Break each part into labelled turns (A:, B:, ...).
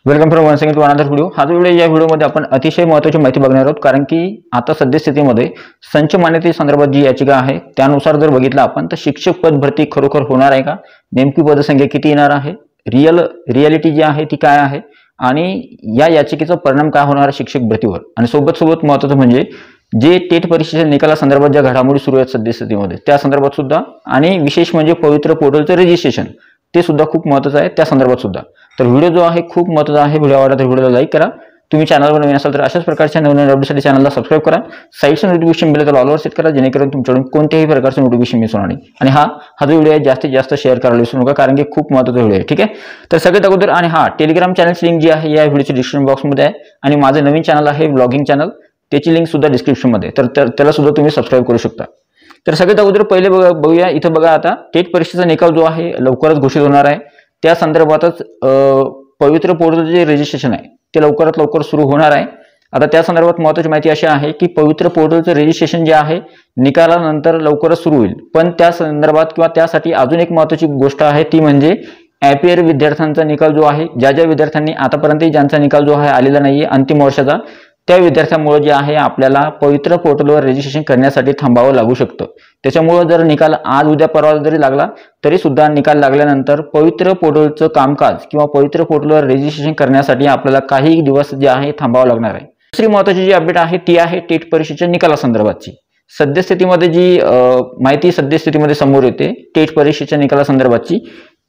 A: Welcome from one second to another video. हा जो video या व्हिडिओमध्ये आपण अतिशय महत्त्वाची माहिती बघणार आहोत, कारण की आता सद्यस्थितीमध्ये संच मान्यते संदर्भात जी याचिका आहे त्यानुसार जर बघितलं आपण तर शिक्षक पद भरती खरोखर होणार आहे का, नेमकी पदसंख्या किती येणार आहे, रियालिटी जी आहे ती काय आहे आणि या याचिकेचा परिणाम काय होणार आहे शिक्षक भरतीवर, आणि सोबत महत्त्वाचं म्हणजे जे टेट परीक्षेच्या निकालासंदर्भात ज्या घडामोडी सुरू आहेत सद्यस्थितीमध्ये त्या संदर्भात सुद्धा, आणि विशेष म्हणजे पवित्र पोर्टलचं रजिस्ट्रेशन ते सुद्धा खूप महत्त्वाचं आहे त्या संदर्भात सुद्धा। तर व्हिडिओ जो आहे खूप महत्त्वाचा आहे। व्हिडिओ आवडला तर व्हिडिओला लाईक करा। तुम्ही चॅनलवर नवीन असाल तर अशाच प्रकारच्या नवीन अपडेटसाठी चॅनलला सबस्क्राईब करा। साईडचं नोटिफिकेशन बेल तर ऑलवर सेट करा, जेणेकरून तुमच्याकडून कोणत्याही प्रकारचं नोटिफिकेशन मिस होणार नाही। आणि हा जो व्हिडिओ आहे जास्तीत जास्त शेअर करायला विसरू नका, कारण की खूप महत्त्वाचा व्हिडिओ आहे। ठीक आहे, तर सगळ्यात अगोदर आणि टेलिग्राम चॅनलची लिंक जी आहे या व्हिडिओच्या डिस्क्रिप्शन बॉक्समध्ये आहे, आणि माझं नवीन चॅनल आहे ब्लॉगिंग चॅनल, त्याची लिंक सुद्धा डिस्क्रिप्शनमध्ये, तर त्याला सुद्धा तुम्ही सबस्क्राईब करू शकता। तर सगळ्यात अगोदर पहिले बघूया, इथं बघा आता टेट परीक्षेचा निकाल जो आहे लवकरच घोषित होणार आहे। त्या संदर्भातच पवित्र पोर्टलचे जे रजिस्ट्रेशन आहे ते लवकरात लवकर सुरू होणार आहे। आता त्या संदर्भात महत्त्वाची माहिती अशी आहे की पवित्र पोर्टलचं रजिस्ट्रेशन जे आहे निकालानंतर लवकरच सुरू होईल, पण त्या संदर्भात किंवा त्यासाठी अजून एक महत्त्वाची गोष्ट आहे ती म्हणजे ॲपियर विद्यार्थ्यांचा निकाल जो आहे, ज्या विद्यार्थ्यांनी आतापर्यंत ज्यांचा निकाल जो आहे आलेला नाहीये अंतिम वर्षाचा, त्या विद्यार्थ्यांमुळे जे आहे आपल्याला पवित्र पोर्टलवर रजिस्ट्रेशन करण्यासाठी थांबावं लागू शकतं। त्याच्यामुळे जर निकाल आज उद्या परवा जरी लागला तरी सुद्धा निकाल लागल्यानंतर पवित्र पोर्टलचं कामकाज किंवा पवित्र पोर्टलवर रजिस्ट्रेशन करण्यासाठी आपल्याला काही दिवस जे आहे थांबावं लागणार आहे। दुसरी महत्त्वाची जी अपडेट आहे ती आहे टेट परीक्षेच्या निकालासंदर्भातची। सद्यस्थितीमध्ये जी माहिती सद्यस्थितीमध्ये समोर येते टेट परीक्षेच्या निकालासंदर्भातची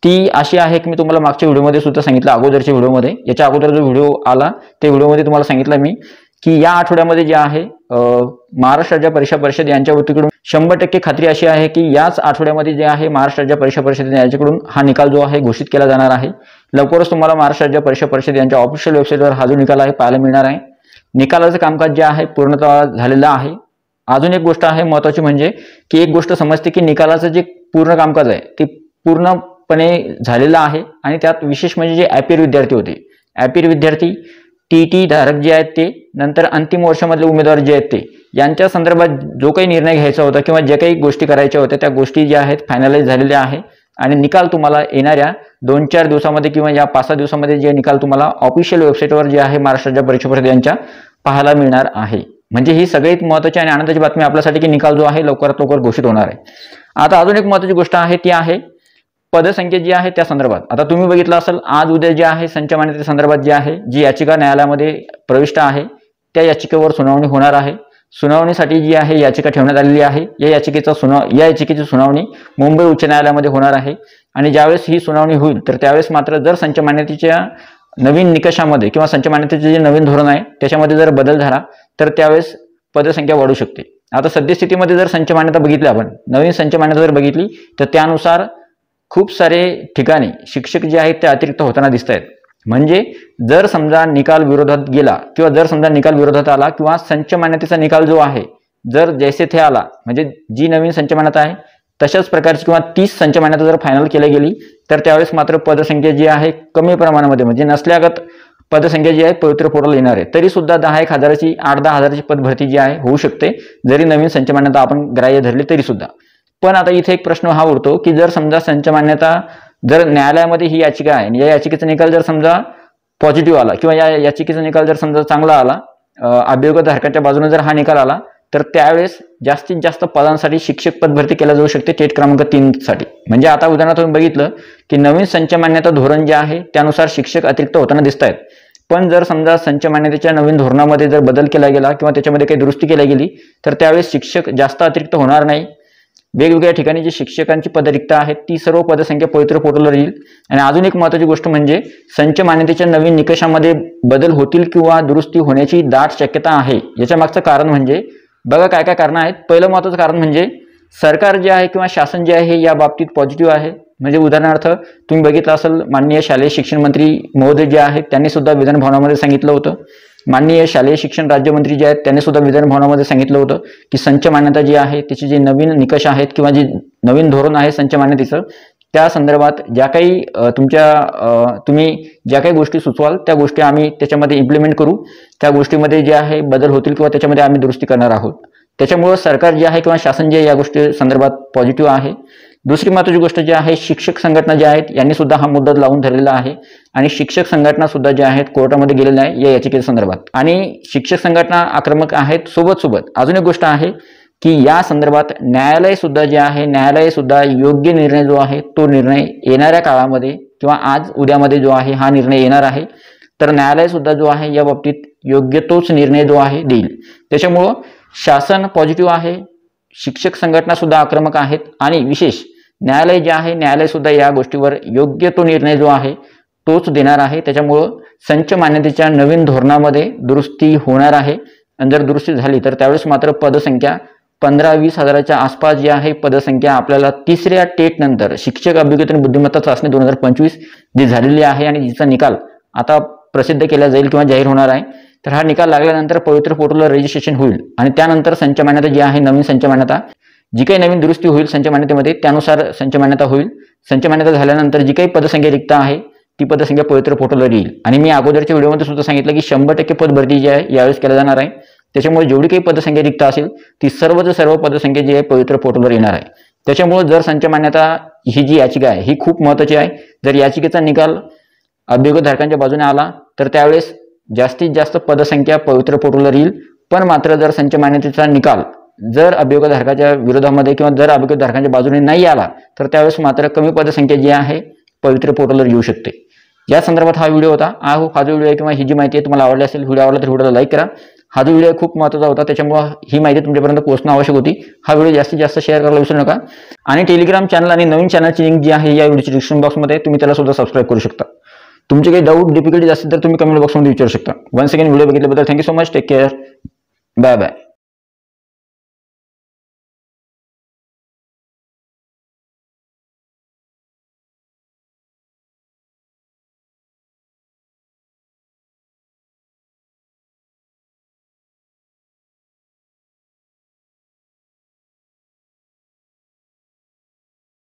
A: ती अशी आहे की मी तुम्हाला मागच्या व्हिडिओमध्ये सुद्धा सांगितलं, अगोदरच्या व्हिडिओमध्ये, याच्या अगोदर जो व्हिडिओ आला त्या व्हिडिओमध्ये तुम्हाला सांगितलं मी की या आठवड्यामध्ये जे आहे महाराष्ट्र राज्य परीक्षा परिषद यांच्या वतीकडून 100% खात्री अशी आहे की याच आठवड्यामध्ये जे आहे महाराष्ट्र राज्य परीक्षा परिषद यांच्याकडून हा निकाल जो आहे घोषित केला जाणार आहे। लवकरच तुम्हाला महाराष्ट्र राज्य परीक्षा परिषद यांच्या ऑफिशियल वेबसाईटवर हा जो निकाल आहे पाहायला मिळणार आहे। निकालाचं कामकाज जे आहे पूर्णतः झालेलं आहे। अजून एक गोष्ट आहे महत्त्वाची, म्हणजे की एक गोष्ट समजते की निकालाचं जे पूर्ण कामकाज आहे ते पूर्णपणे झालेलं आहे, आणि त्यात विशेष म्हणजे जे ॲपियर विद्यार्थी होते, ॲपियर विद्यार्थी टीटी धारक जे आहेत ते, नंतर अंतिम वर्षामधले उमेदवार जे आहेत ते, यांच्या संदर्भात जो काही निर्णय घ्यायचा होता किंवा ज्या काही गोष्टी करायच्या होत्या त्या गोष्टी ज्या आहेत फायनलाइज झालेल्या आहे, आणि निकाल तुम्हाला येणाऱ्या 2-4 दिवसामध्ये किंवा या 5-6 दिवसामध्ये जे निकाल तुम्हाला ऑफिशियल वेबसाईटवर जे आहे महाराष्ट्र राज्य परीक्षा परिषद यांच्या पाहायला मिळणार आहे। म्हणजे ही सगळ्यात महत्त्वाची आणि आनंदाची बातमी आपल्यासाठी की निकाल जो आहे लवकरात लवकर घोषित होणार आहे। आता अजून एक महत्त्वाची गोष्ट आहे ती आहे पदसंख्या जी आहे त्या संदर्भात। आता तुम्ही बघितलं असेल आज उद्या जे आहे संच मान्यते संदर्भात जी आहे जी याचिका न्यायालयामध्ये प्रविष्ट आहे त्या याचिकेवर सुनावणी होणार आहे। सुनावणीसाठी जी आहे याचिका ठेवण्यात आलेली आहे। या याचिकेची सुनावणी मुंबई उच्च न्यायालयामध्ये होणार आहे, आणि ज्यावेळेस ही सुनावणी होईल तर त्यावेळेस मात्र जर संच मान्यतेच्या नवीन निकषामध्ये किंवा संच मान्यतेचे जे नवीन धोरण आहे त्याच्यामध्ये जर बदल झाला तर त्यावेळेस पदसंख्या वाढू शकते। आता सद्यस्थितीमध्ये जर संच मान्यता बघितली, आपण नवीन संच मान्यता जर बघितली तर त्यानुसार खूप सारे ठिकाणी शिक्षक जे आहेत ते अतिरिक्त होताना दिसत आहेत। म्हणजे जर समजा निकाल विरोधात गेला किंवा जर समजा निकाल विरोधात आला किंवा संच मान्यतेचा निकाल जो आहे जर जैसे थे आला, म्हणजे जी नवीन संच मान्यता आहे तशाच प्रकारची किंवा 30 संच मान्यता जर फायनल केल्या गेली तर त्यावेळेस मात्र पदसंख्या जी आहे कमी प्रमाणामध्ये, म्हणजे नसल्यागत पदसंख्या जी आहे पवित्र पोर्टल येणार आहे, तरी सुद्धा 10-1 हजाराची 8-10 हजाराची पद भरती जी आहे होऊ शकते जरी नवीन संच मान्यता आपण ग्राह्य धरली तरी सुद्धा। पण आता इथे एक प्रश्न हा उरतो की जर समजा संच मान्यता जर न्यायालयामध्ये ही याचिका आहे आणि या याचिकेचा निकाल जर समजा पॉझिटिव्ह आला किंवा या याचिकेचा निकाल जर समजा चांगला आला, अभियोगत धारकाच्या बाजूने जर हा निकाल आला तर त्यावेळेस जास्तीत जास्त पदांसाठी शिक्षक पद भरती केल्या जाऊ शकते टेट क्रमांक 3 साठी। म्हणजे आता उदाहरणार्थ तुम्ही बघितलं की नवीन संच मान्यता धोरण जे आहे त्यानुसार शिक्षक अतिरिक्त होताना दिसत आहेत, पण जर समजा संच मान्यतेच्या नवीन धोरणामध्ये जर बदल केला गेला किंवा त्याच्यामध्ये काही दुरुस्ती केली गेली तर त्यावेळेस शिक्षक जास्त अतिरिक्त होणार नाही। वेगवेगळ्या ठिकाणी जी शिक्षकांची पद रिक्त आहेत ती सर्व पदसंख्या पवित्र पोर्टलवर येईल। आणि अजून एक महत्त्वाची गोष्ट म्हणजे संच मान्यतेच्या नवीन निकषामध्ये बदल होतील किंवा दुरुस्ती होण्याची दाट शक्यता आहे। याच्या मागचं कारण म्हणजे बघा काय काय कारण आहेत। पहिलं महत्त्वाचं कारण म्हणजे सरकार जे आहे किंवा शासन जे आहे या बाबतीत पॉझिटिव्ह आहे। म्हणजे उदाहरणार्थ तुम्ही बघितलं असेल माननीय शालेय शिक्षण मंत्री महोदय जे आहेत त्यांनी सुद्धा विधान भवनामध्ये सांगितलं होतं, माननीय शालेय शिक्षण राज्यमंत्री जे आहेत त्यांनी सुद्धा विधान भवनामध्ये सांगितलं होतं की संच मान्यता जी आहे त्याचे जे नवीन निकष आहेत किंवा जे नवीन धोरण आहे संच मान्यतेचं त्या संदर्भात ज्या काही तुम्ही ज्या काही गोष्टी सुचवाल त्या गोष्टी आम्ही त्याच्यामध्ये इम्प्लिमेंट करू, त्या गोष्टीमध्ये जे आहे बदल होतील किंवा त्याच्यामध्ये आम्ही दुरुस्ती करणार आहोत। त्याच्यामुळे सरकार जे आहे किंवा शासन जे या गोष्टी संदर्भात पॉझिटिव्ह आहे। दुसरी महत्त्वाची गोष्ट जी आहे, शिक्षक संघटना ज्या आहेत यांनी सुद्धा हा मुद्दा लावून धरलेला आहे आणि शिक्षक संघटना सुद्धा ज्या आहेत कोर्टामध्ये गेलेल्या आहे या याचिके संदर्भात, आणि शिक्षक संघटना आक्रमक आहेत. सोबत अजून एक गोष्ट आहे की या संदर्भात न्यायालय सुद्धा जे आहे, न्यायालय सुद्धा योग्य निर्णय जो आहे तो निर्णय येणाऱ्या काळामध्ये किंवा आज उद्यामध्ये जो आहे हा निर्णय येणार आहे. तर न्यायालय सुद्धा जो आहे या बाबतीत योग्य तोच निर्णय जो आहे देईल. त्याच्यामुळं शासन पॉझिटिव्ह आहे, शिक्षक संघटना सुद्धा आक्रमक आहेत आणि विशेष न्यायालय जे आहे, न्यायालय सुद्धा या गोष्टीवर योग्य तो निर्णय जो आहे तोच देणार आहे. त्याच्यामुळं संच मान्यतेच्या नवीन धोरणामध्ये दुरुस्ती होणार आहे आणि जर दुरुस्ती झाली तर त्यावेळेस मात्र पदसंख्या 15-20 हजाराच्या आसपास जी आहे पदसंख्या आपल्याला तिसऱ्या टेट नंतर शिक्षक अभियोग्यता आणि बुद्धिमत्ता चाचणी 2025 जी झालेली आहे आणि जिचा निकाल आता प्रसिद्ध केला जाईल किंवा जाहीर होणार आहे. तर हा निकाल लागल्यानंतर पवित्र पोर्टलवर रजिस्ट्रेशन होईल आणि त्यानंतर संच मान्यता जी आहे, नवीन संच मान्यता जी काही नवीन दुरुस्ती होईल संच मान्यतेमध्ये त्यानुसार संच मान्यता होईल. संच मान्यता झाल्यानंतर जी काही पदसंख्या रिक्त आहे ती पदसंख्या पवित्र पोर्टलवर येईल. आणि मी अगोदरच्या व्हिडिओमध्ये सुद्धा सांगितलं की 100% पदभरती जी आहे यावेळेस केल्या जाणार आहे. त्याच्यामुळे जेवढी काही पदसंख्या रिक्त असेल ती सर्व पदसंख्या जी आहे पवित्र पोर्टलवर येणार आहे. त्याच्यामुळे जर संच मान्यता ही जी याचिका आहे ही खूप महत्त्वाची आहे. जर याचिकेचा निकाल अभियोगधारकांच्या बाजूने आला तर त्यावेळेस जास्तीत जास्त पदसंख्या पवित्र पोर्टलवर येईल. पण मात्र जर संच मान्यतेचा निकाल जर अभियोगधारकाच्या विरोधामध्ये किंवा जर अभियोगधारकांच्या बाजूने नाही आला तर त्यावेळेस मात्र कमी पदसंख्या जी आहे पवित्र पोर्टलवर येऊ शकते. या संदर्भात हा व्हिडिओ होता. हा जो व्हिडिओ आहे किंवा ही जी माहिती आहे तुम्हाला आवडली असेल, व्हिडिओ आवडला तर व्हिडिओला लाईक करा. हा जो व्हिडिओ खूप महत्त्वाचा होता त्याच्यामुळे ही माहिती तुमच्यापर्यंत पोहोचणं आवश्यक होती. हा व्हिडिओ जास्तीत जास्त शेअर करायला विसरू नका आणि टेलिग्राम चॅनल आणि नवीन चॅनलची लिंक जी आहे या व्हिडिओच्या डिस्क्रिप्शन बॉक्समध्ये तुम्ही त्याला सुद्धा सबस्क्राईब करू शकता. तुमचे काही डाऊट डिफिकल्टीज असतील तर तुम्ही कमेंट बॉक्समध्ये विचारू शकता. वन्स अगेन व्हिडिओ बघितल्याबद्दल thank you so much. Take care. Bye bye.